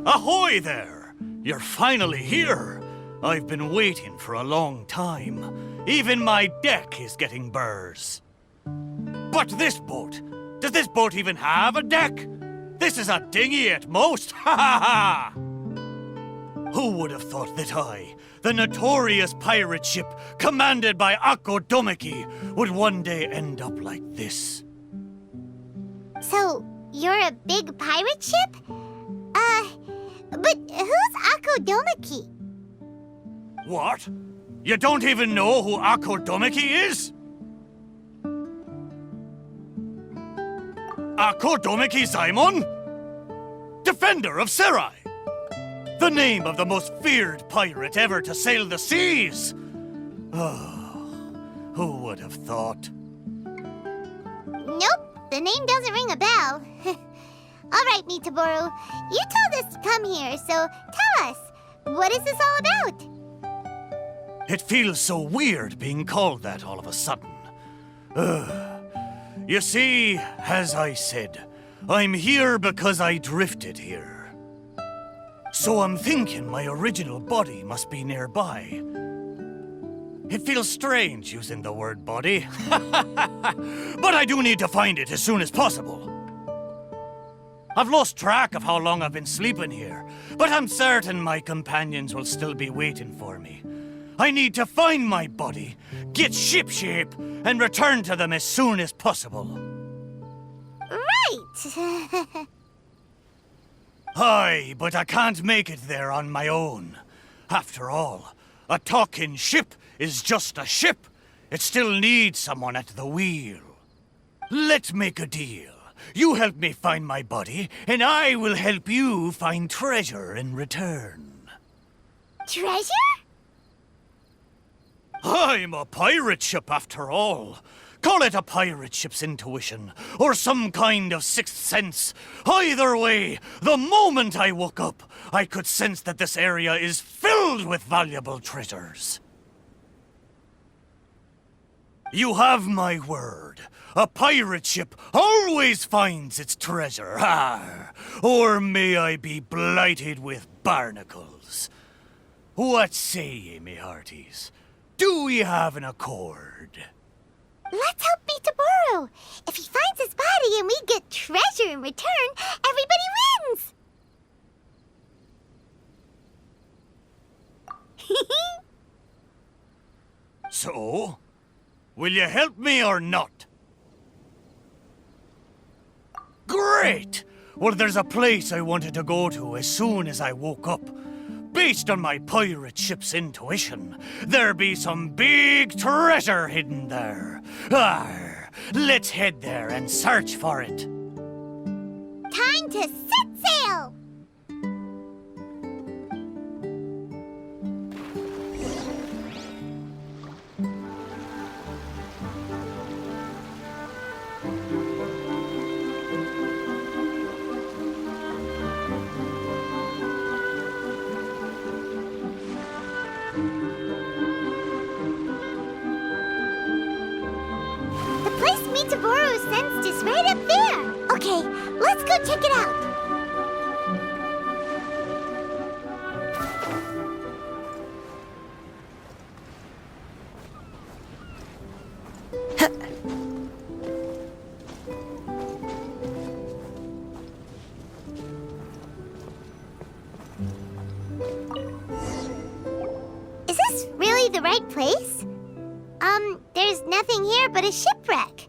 Ahoy there! You're finally here. I've been waiting for a long time. Even my deck is getting burrs. But this boat, does this boat even have a deck? This is a dinghy at most, ha ha ha! Who would have thought that I, the notorious pirate ship commanded by Akko Domeki, would one day end up like this? So, you're a big pirate ship? But who's Akko Domeki? What? You don't even know who Akko Domeki is? Akko Domeki Simon? Defender of Serai! The name of the most feared pirate ever to sail the seas! Oh, who would have thought? Nope, the name doesn't ring a bell. All right, Mitaboru, you told us to come here, so tell us, what is this all about? It feels so weird being called that all of a sudden. You see, as I said, I'm here because I drifted here. So I'm thinking my original body must be nearby. It feels strange using the word body, but I do need to find it as soon as possible. I've lost track of how long I've been sleeping here, but I'm certain my companions will still be waiting for me. I need to find my body, get shipshape, and return to them as soon as possible. Right! Aye, but I can't make it there on my own. After all, a talking ship is just a ship. It still needs someone at the wheel. Let's make a deal. You help me find my body, and I will help you find treasure in return. Treasure? I'm a pirate ship after all. Call it a pirate ship's intuition, or some kind of sixth sense. Either way, the moment I woke up, I could sense that this area is filled with valuable treasures. You have my word. A pirate ship always finds its treasure. Or may I be blighted with barnacles. What say ye, me hearties? Do we have an accord? Let's help Mitaboru. If he finds his body and we get treasure in return, everybody wins! So, will you help me or not? Great! Well, there's a place I wanted to go to as soon as I woke up. Based on my pirate ship's intuition, there be some big treasure hidden there. Let's head there and search for it. Time to set sail! Mitaboru sensed is right up there. Okay, let's go check it out. Is this really the right place? There's nothing here but a shipwreck.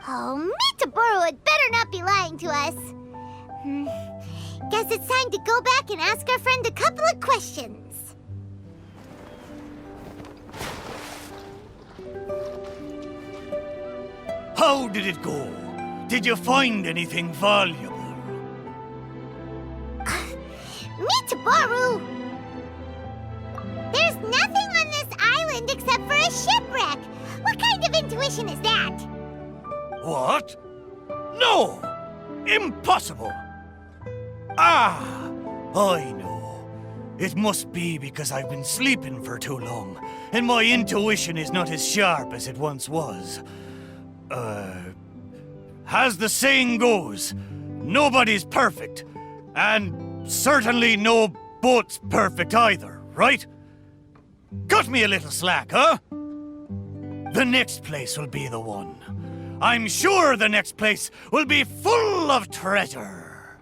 Oh, Mitaboru had better not be lying to us. Guess it's time to go back and ask our friend a couple of questions. How did it go? Did you find anything valuable? Mitaboru! There's nothing on this island except for a shipwreck. What kind of intuition is that? What? No! Impossible! I know. It must be because I've been sleeping for too long, and my intuition is not as sharp as it once was. As the saying goes, nobody's perfect, and certainly no boat's perfect either, right? Cut me a little slack, huh? The next place will be the one. I'm sure the next place will be full of treasure.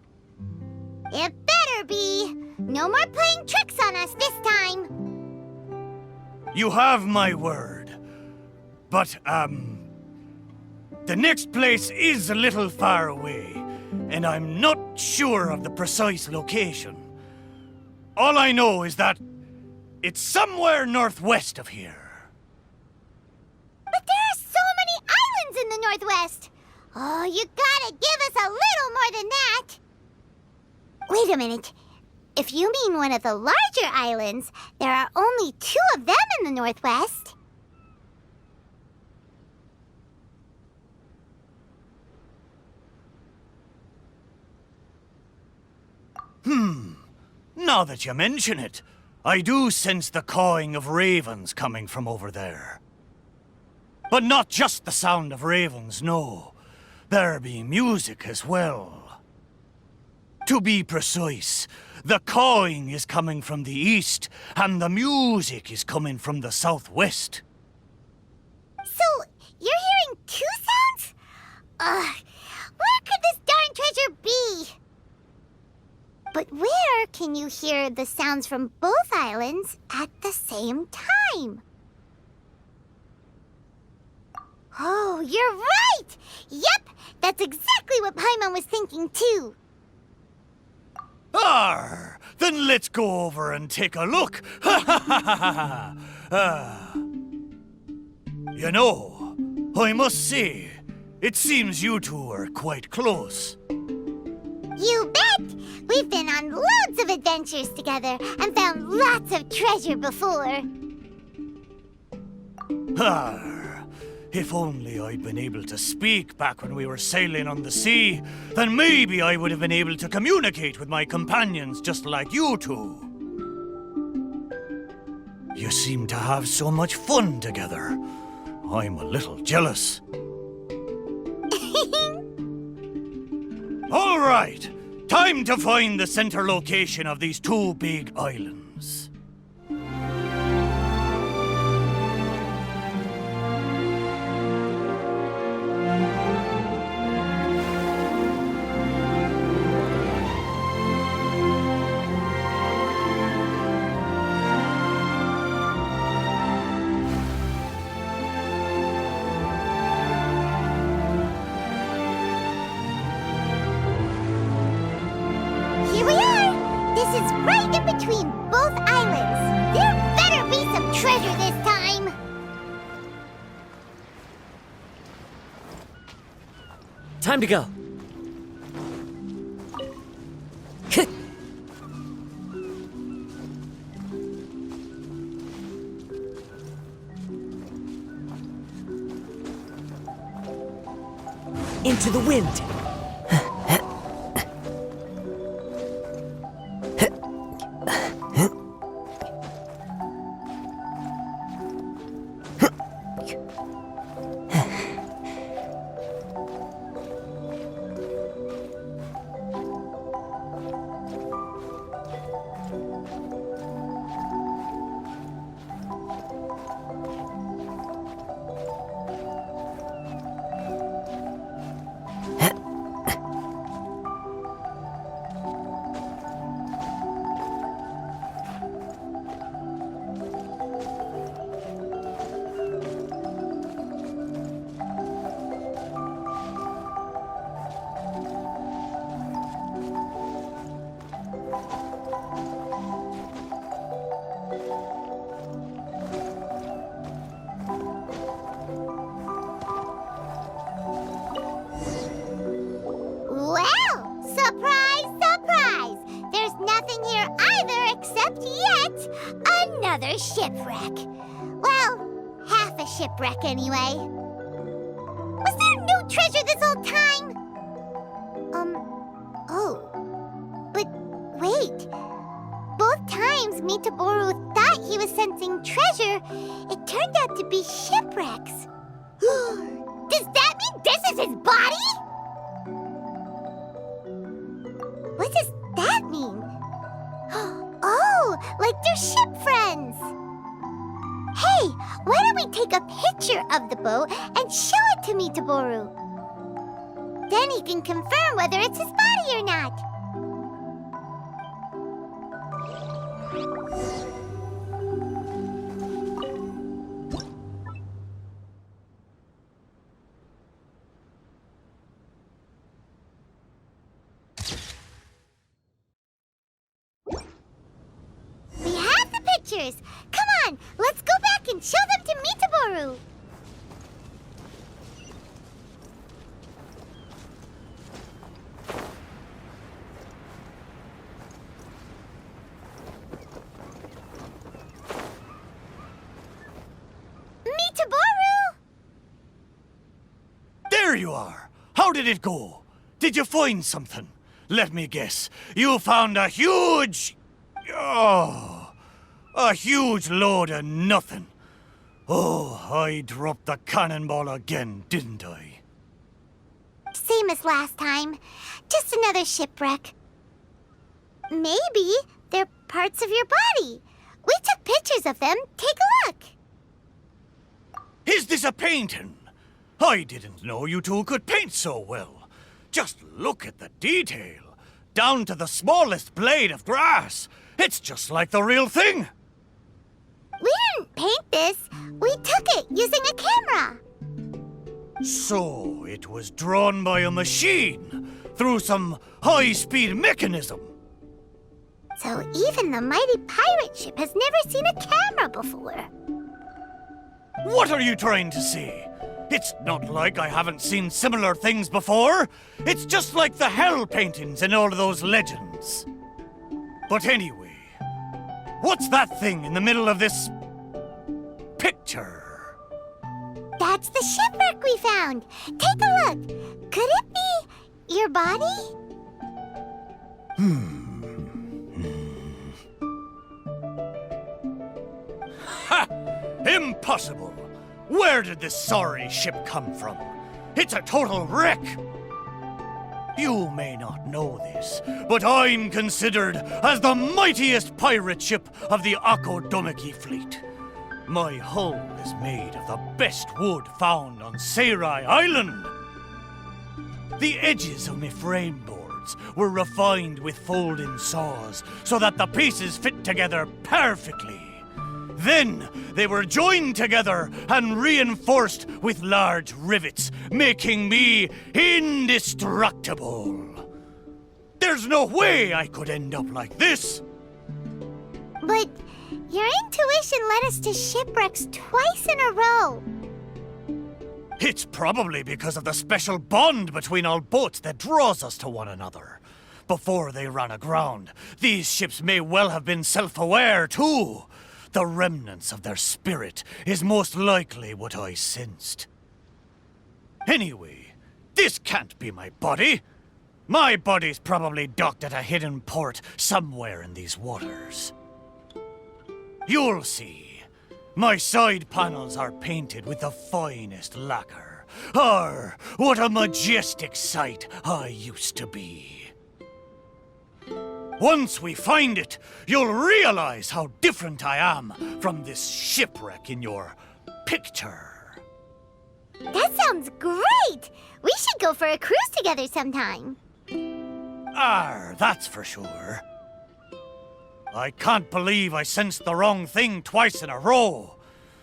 It better be. No more playing tricks on us this time. You have my word. But, the next place is a little far away, and I'm not sure of the precise location. All I know is that it's somewhere northwest of here. But there are so many islands in the Northwest. Oh, you gotta give us a little more than that. Wait a minute. If you mean one of the larger islands, there are only 2 of them in the Northwest. Now that you mention it, I do sense the cawing of ravens coming from over there. But not just the sound of ravens, no. There be music as well. To be precise, the cawing is coming from the east, and the music is coming from the southwest. So, you're hearing 2 sounds? Where could this darn treasure be? But where can you hear the sounds from both islands at the same time? Oh, you're right! Yep, that's exactly what Paimon was thinking too. Arr! Then let's go over and take a look. Ha ha ha ha ha! You know, I must say, it seems you two are quite close. You bet! We've been on loads of adventures together and found lots of treasure before. Arr! If only I'd been able to speak back when we were sailing on the sea, then maybe I would have been able to communicate with my companions just like you two. You seem to have so much fun together. I'm a little jealous. All right, time to find the center location of these 2 big islands. Here we are! This is right in between both islands. There better be some treasure this time. Time to go. Into the wind. Another shipwreck. Well, half a shipwreck anyway. Was there no treasure this whole time? Oh. But wait. Both times Mitaboru thought he was sensing treasure, it turned out to be shipwrecks. Does that mean this is his body? What does that mean? take a picture of the boat and show it to Mitaboru. Then he can confirm whether it's his body or not. We have the pictures! Come on, let's go back and show them to Mitaboru! Mitaboru! There you are! How did it go? Did you find something? Let me guess. You found a huge... Oh, a huge load of nothing. Oh, I dropped the cannonball again, didn't I? Same as last time. Just another shipwreck. Maybe they're parts of your body. We took pictures of them. Take a look. Is this a painting? I didn't know you two could paint so well. Just look at the detail. Down to the smallest blade of grass. It's just like the real thing. We didn't paint this. We took it using a camera. So it was drawn by a machine through some high-speed mechanism. So even the mighty pirate ship has never seen a camera before. What are you trying to say? It's not like I haven't seen similar things before. It's just like the hell paintings in all of those legends. But anyway, what's that thing in the middle of this picture? That's the shipwreck we found. Take a look. Could it be your body? Ha! Impossible! Where did this sorry ship come from? It's a total wreck! You may not know this, but I'm considered as the mightiest pirate ship of the Akodomiki fleet. My hull is made of the best wood found on Seirai Island. The edges of my frame boards were refined with folding saws so that the pieces fit together perfectly. Then they were joined together and reinforced with large rivets, making me indestructible. There's no way I could end up like this. But your intuition led us to shipwrecks twice in a row. It's probably because of the special bond between all boats that draws us to one another. Before they ran aground, these ships may well have been self-aware too. The remnants of their spirit is most likely what I sensed. Anyway, this can't be my body. My body's probably docked at a hidden port somewhere in these waters. You'll see. My side panels are painted with the finest lacquer. Arr, what a majestic sight I used to be. Once we find it, you'll realize how different I am from this shipwreck in your picture. That sounds great! We should go for a cruise together sometime. That's for sure. I can't believe I sensed the wrong thing twice in a row.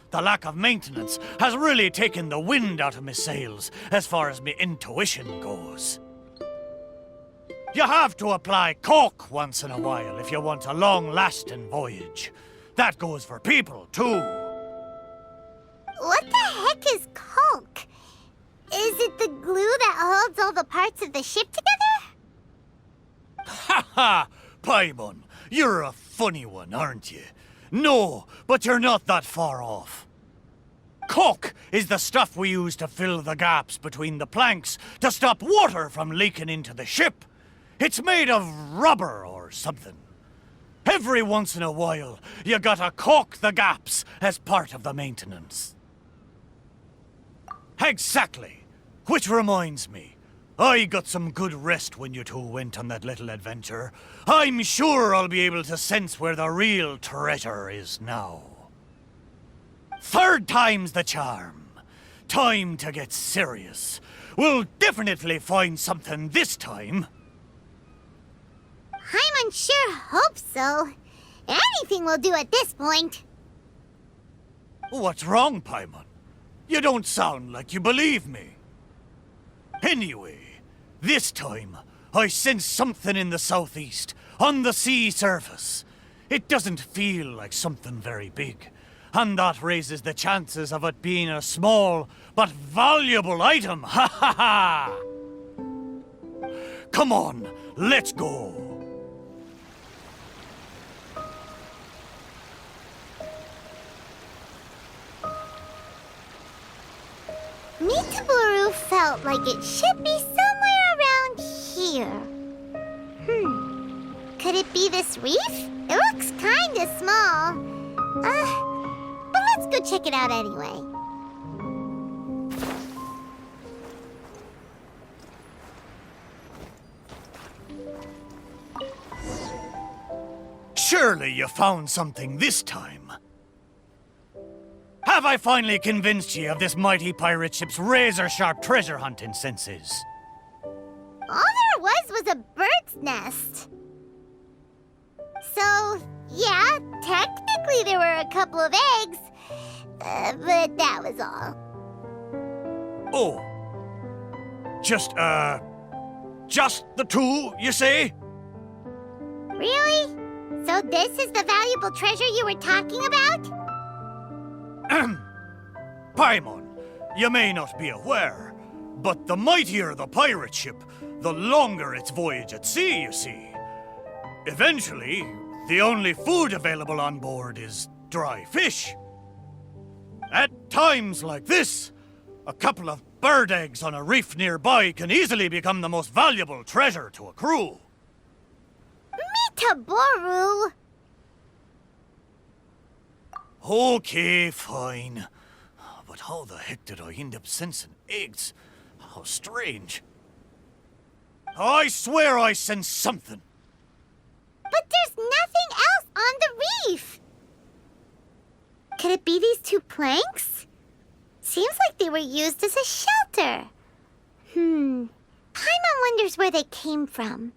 The lack of maintenance has really taken the wind out of my sails as far as my intuition goes. You have to apply cork once in a while if you want a long-lasting voyage. That goes for people, too. What the heck is caulk? Is it the glue that holds all the parts of the ship together? Ha ha! Paimon, you're a funny one, aren't you? No, but you're not that far off. Caulk is the stuff we use to fill the gaps between the planks to stop water from leaking into the ship. It's made of rubber or something. Every once in a while, you gotta caulk the gaps as part of the maintenance. Exactly. Which reminds me, I got some good rest when you two went on that little adventure. I'm sure I'll be able to sense where the real treasure is now. Third time's the charm. Time to get serious. We'll definitely find something this time. Paimon sure hopes so. Anything will do at this point. What's wrong, Paimon? You don't sound like you believe me. Anyway, this time, I sense something in the southeast, on the sea surface. It doesn't feel like something very big, and that raises the chances of it being a small but valuable item. Ha ha ha! Come on, let's go. Mitaburu felt like it should be somewhere around here. Could it be this reef? It looks kinda small. But let's go check it out anyway. Surely you found something this time. Have I finally convinced ye of this mighty pirate ship's razor-sharp treasure hunting senses? All there was a bird's nest. So, yeah, technically there were a couple of eggs, but that was all. Oh. Just the two, you say? Really? So this is the valuable treasure you were talking about? Paimon, you may not be aware, but the mightier the pirate ship, the longer its voyage at sea, you see. Eventually, the only food available on board is dry fish. At times like this, a couple of bird eggs on a reef nearby can easily become the most valuable treasure to a crew. Mitaboru! Okay, fine. But how the heck did I end up sensing eggs? How strange. I swear I sense something. But there's nothing else on the reef! Could it be these two planks? Seems like they were used as a shelter. Paimon wonders where they came from.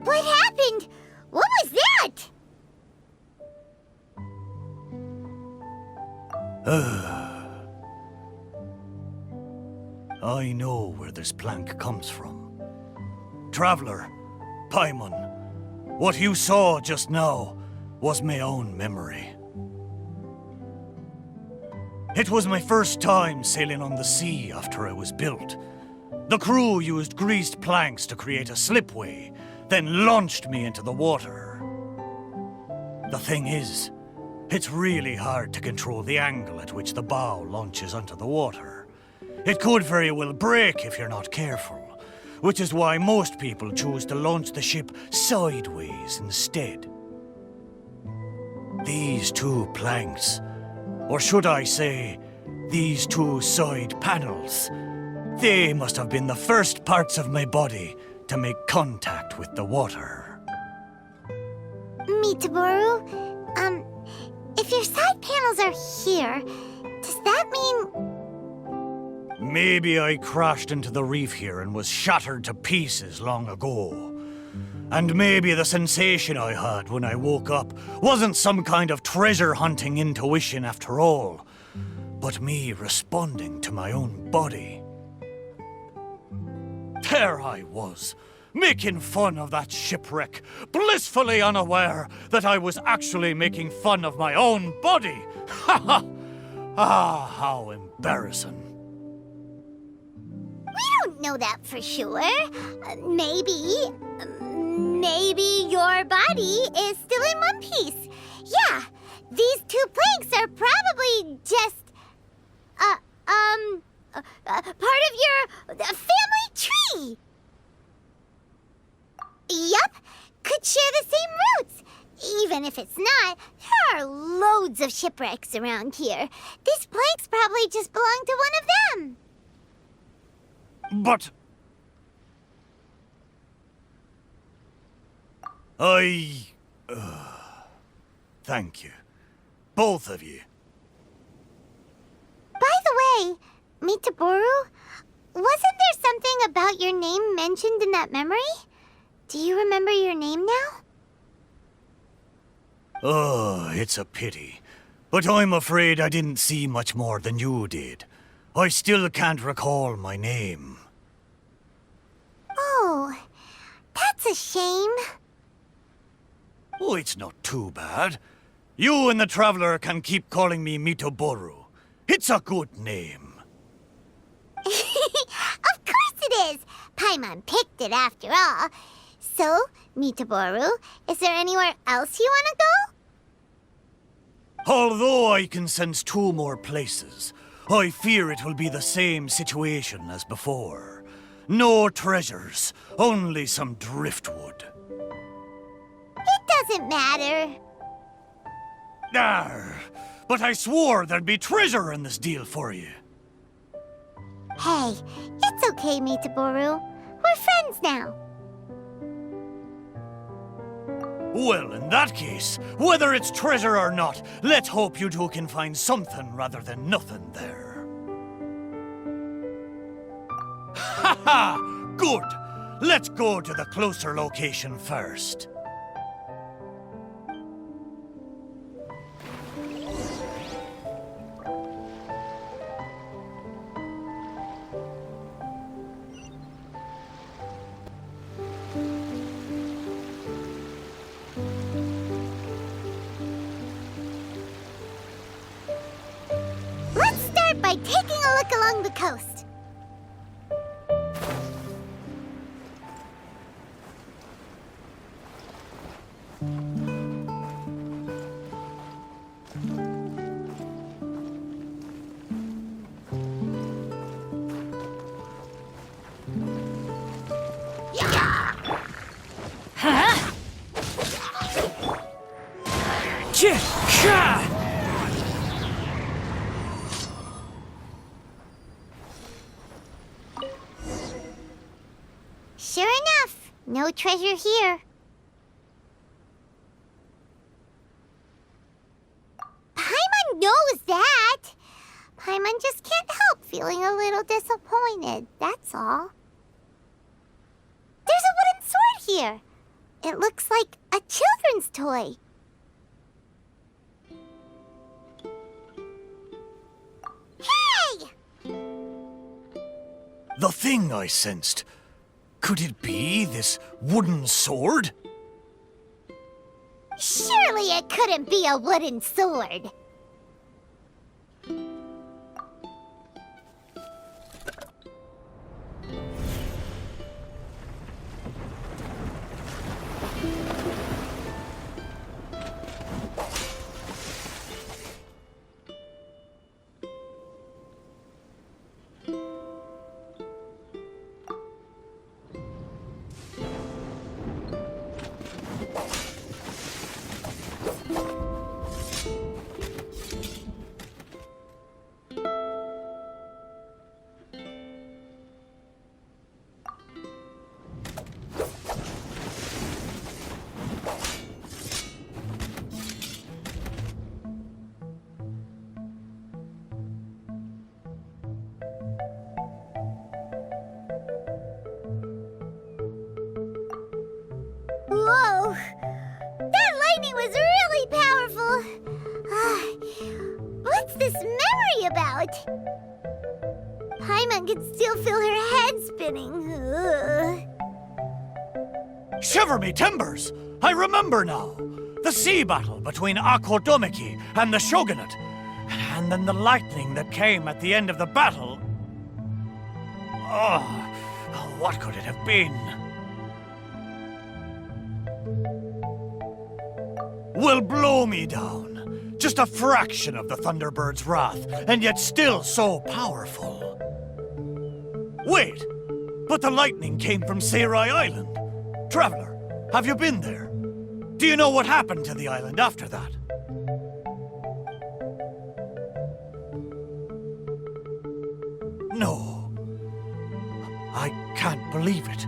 What happened? What was that? I know where this plank comes from. Traveler, Paimon, what you saw just now was my own memory. It was my first time sailing on the sea after it was built. The crew used greased planks to create a slipway, then launched me into the water. The thing is, it's really hard to control the angle at which the bow launches onto the water. It could very well break if you're not careful, which is why most people choose to launch the ship sideways instead. These two planks, or should I say, these two side panels, they must have been the first parts of my body to make contact with the water. Mitaboru, if your side panels are here, does that mean... Maybe I crashed into the reef here and was shattered to pieces long ago. And maybe the sensation I had when I woke up wasn't some kind of treasure-hunting intuition after all, but me responding to my own body. There I was, making fun of that shipwreck, blissfully unaware that I was actually making fun of my own body. Ha ha! Ah, how embarrassing. We don't know that for sure. Maybe your body is still in one piece. Yeah, these two planks are probably just, part of your family tree. Yup, could share the same roots. Even if it's not, there are loads of shipwrecks around here. These planks probably just belong to one of them. But... Thank you. Both of you. By the way, Mitaboru, wasn't there something about your name mentioned in that memory? Do you remember your name now? Oh, it's a pity. But I'm afraid I didn't see much more than you did. I still can't recall my name. Oh, that's a shame. Oh, it's not too bad. You and the Traveler can keep calling me Mitoboru. It's a good name. Of course it is! Paimon picked it after all. So, Mitaboru, is there anywhere else you want to go? Although I can sense two more places, I fear it will be the same situation as before. No treasures, only some driftwood. It doesn't matter. Arr, but I swore there'd be treasure in this deal for you. Hey, it's okay, Mitaboru. We're friends now. Well, in that case, whether it's treasure or not, let's hope you two can find something rather than nothing there. Ha ha! Good! Let's go to the closer location first. Let's start by taking a look along the coast. Sure enough, no treasure here. Paimon knows that. Paimon just can't help feeling a little disappointed, that's all. There's a wooden sword here. It looks like a children's toy. Hey! The thing I sensed. Could it be this wooden sword? Surely it couldn't be a wooden sword. Whoa! That lightning was really powerful! What's this memory about? Paimon can still feel her head spinning. Ugh. Shiver me timbers! I remember now. The sea battle between Akodomiki and the Shogunate. And then the lightning that came at the end of the battle. Oh, what could it have been? Will blow me down. Just a fraction of the Thunderbird's wrath, and yet still so powerful. Wait, but the lightning came from Seirai Island. Traveler, have you been there? Do you know what happened to the island after that? No. I can't believe it.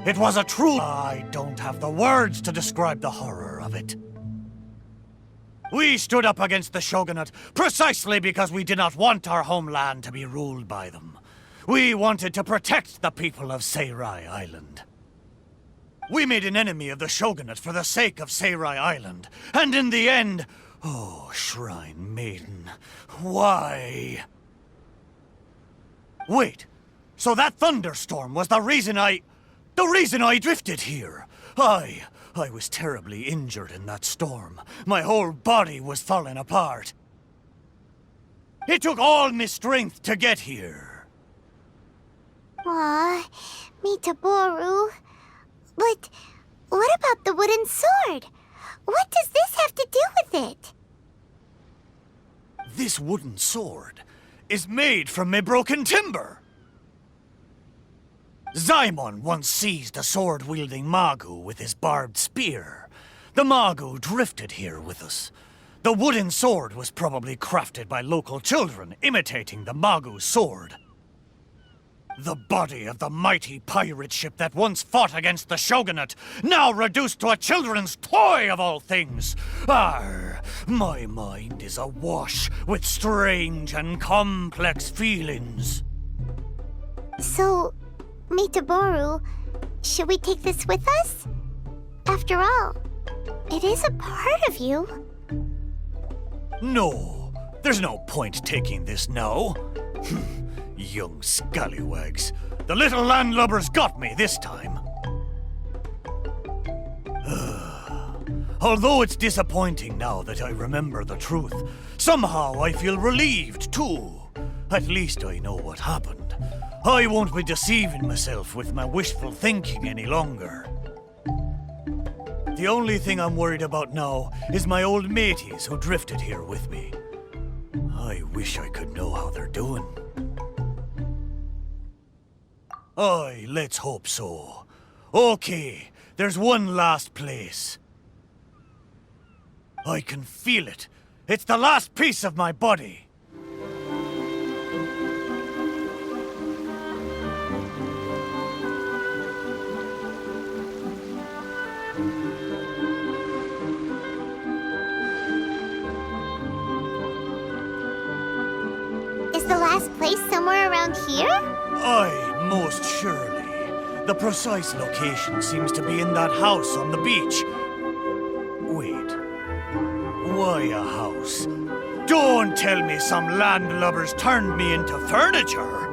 It was a true... I don't have the words to describe the horror of it. We stood up against the Shogunate precisely because we did not want our homeland to be ruled by them. We wanted to protect the people of Seirai Island. We made an enemy of the Shogunate for the sake of Seirai Island, and in the end... Oh, Shrine Maiden, why? Wait, so that thunderstorm was the reason I drifted here. I was terribly injured in that storm. My whole body was falling apart. It took all my strength to get here. Aw, Mitaboru. But what about the wooden sword? What does this have to do with it? This wooden sword is made from my broken timber. Zaimon once seized a sword-wielding Magu with his barbed spear. The Magu drifted here with us. The wooden sword was probably crafted by local children, imitating the Magu's sword. The body of the mighty pirate ship that once fought against the Shogunate, now reduced to a children's toy of all things. Arr, my mind is awash with strange and complex feelings. So, Mitaboru, should we take this with us? After all, it is a part of you. No, there's no point taking this now. Young scallywags. The little landlubbers got me this time. Although it's disappointing now that I remember the truth, somehow I feel relieved too. At least I know what happened. I won't be deceiving myself with my wishful thinking any longer. The only thing I'm worried about now is my old mateys who drifted here with me. I wish I could know how they're doing. Aye, let's hope so. Okay, there's one last place. I can feel it. It's the last piece of my body. Is the last place somewhere around here? Aye, most surely. The precise location seems to be in that house on the beach. Wait. Why a house? Don't tell me some landlubbers turned me into furniture.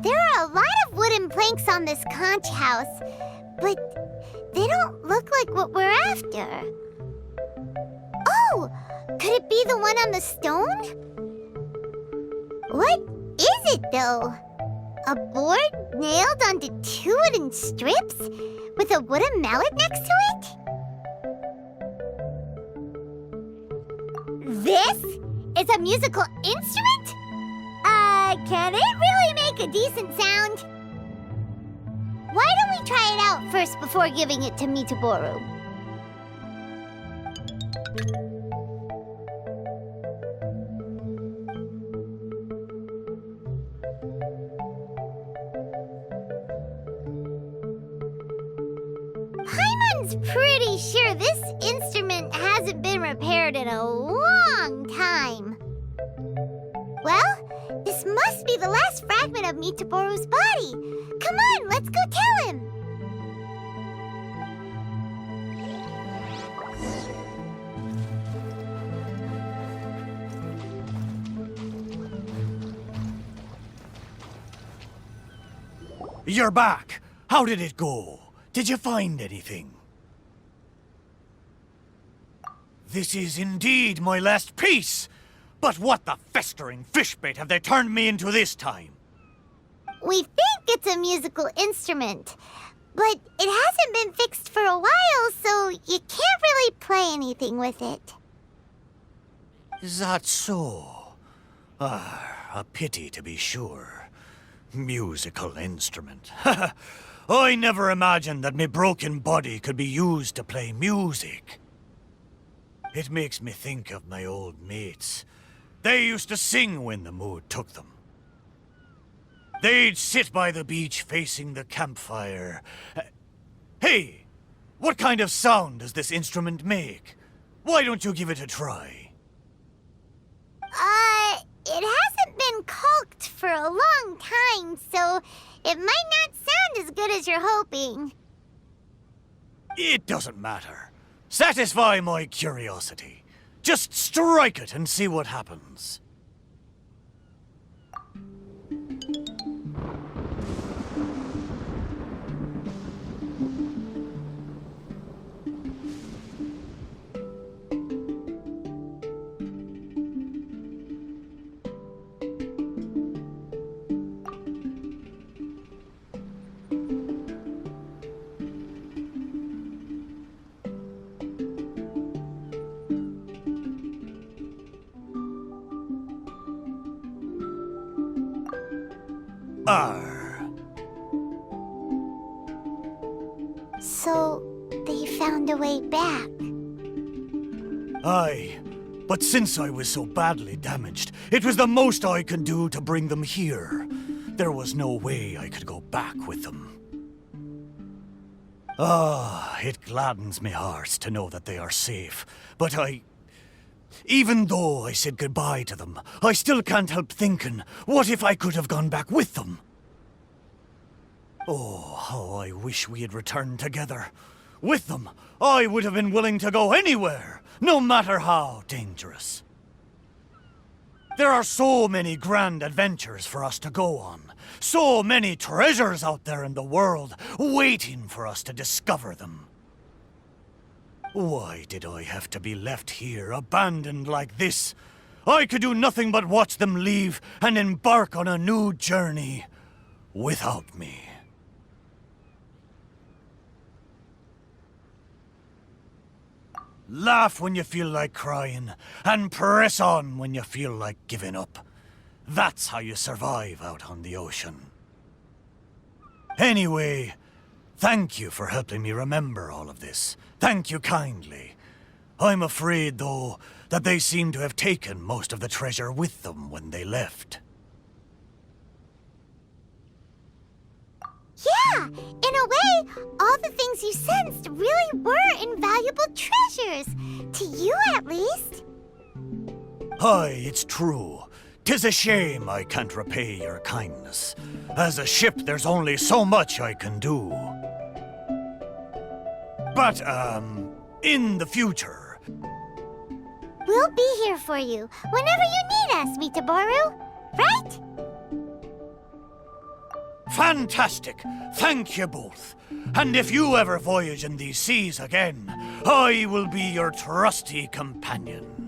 There are a lot of wooden planks on this conch house, but they don't look like what we're after. Oh, could it be the one on the stone? What is it, though? A board nailed onto two wooden strips with a wooden mallet next to it? This is a musical instrument? Can it really make a decent sound? Why don't we try it out first before giving it to Mitaboru? Paimon's pretty sure this instrument hasn't been repaired in a long time. Well, must be the last fragment of Mitaboru's body. Come on, let's go tell him. You're back. How did it go? Did you find anything? This is indeed my last piece. But what the festering fishbait have they turned me into this time? We think it's a musical instrument, but it hasn't been fixed for a while, so you can't really play anything with it. Is that so? A pity to be sure. Musical instrument. I never imagined that my broken body could be used to play music. It makes me think of my old mates. They used to sing when the mood took them. They'd sit by the beach facing the campfire. Hey, what kind of sound does this instrument make? Why don't you give it a try? It hasn't been caulked for a long time, so it might not sound as good as you're hoping. It doesn't matter. Satisfy my curiosity. Just strike it and see what happens. So, they found a way back. Aye, but since I was so badly damaged, it was the most I could do to bring them here. There was no way I could go back with them. It gladdens me heart to know that they are safe, but even though I said goodbye to them, I still can't help thinking, what if I could have gone back with them? Oh, how I wish we had returned together. With them, I would have been willing to go anywhere, no matter how dangerous. There are so many grand adventures for us to go on. So many treasures out there in the world, waiting for us to discover them. Why did I have to be left here, abandoned like this? I could do nothing but watch them leave and embark on a new journey without me. Laugh when you feel like crying, and press on when you feel like giving up. That's how you survive out on the ocean. Anyway, thank you for helping me remember all of this. Thank you kindly. I'm afraid, though, that they seem to have taken most of the treasure with them when they left. Yeah, in a way, all the things you sensed really were invaluable treasures. To you, at least. Aye, it's true. 'Tis a shame I can't repay your kindness. As a ship, there's only so much I can do. But, in the future... We'll be here for you whenever you need us, Mitaboru. Right? Fantastic! Thank you both. And if you ever voyage in these seas again, I will be your trusty companion.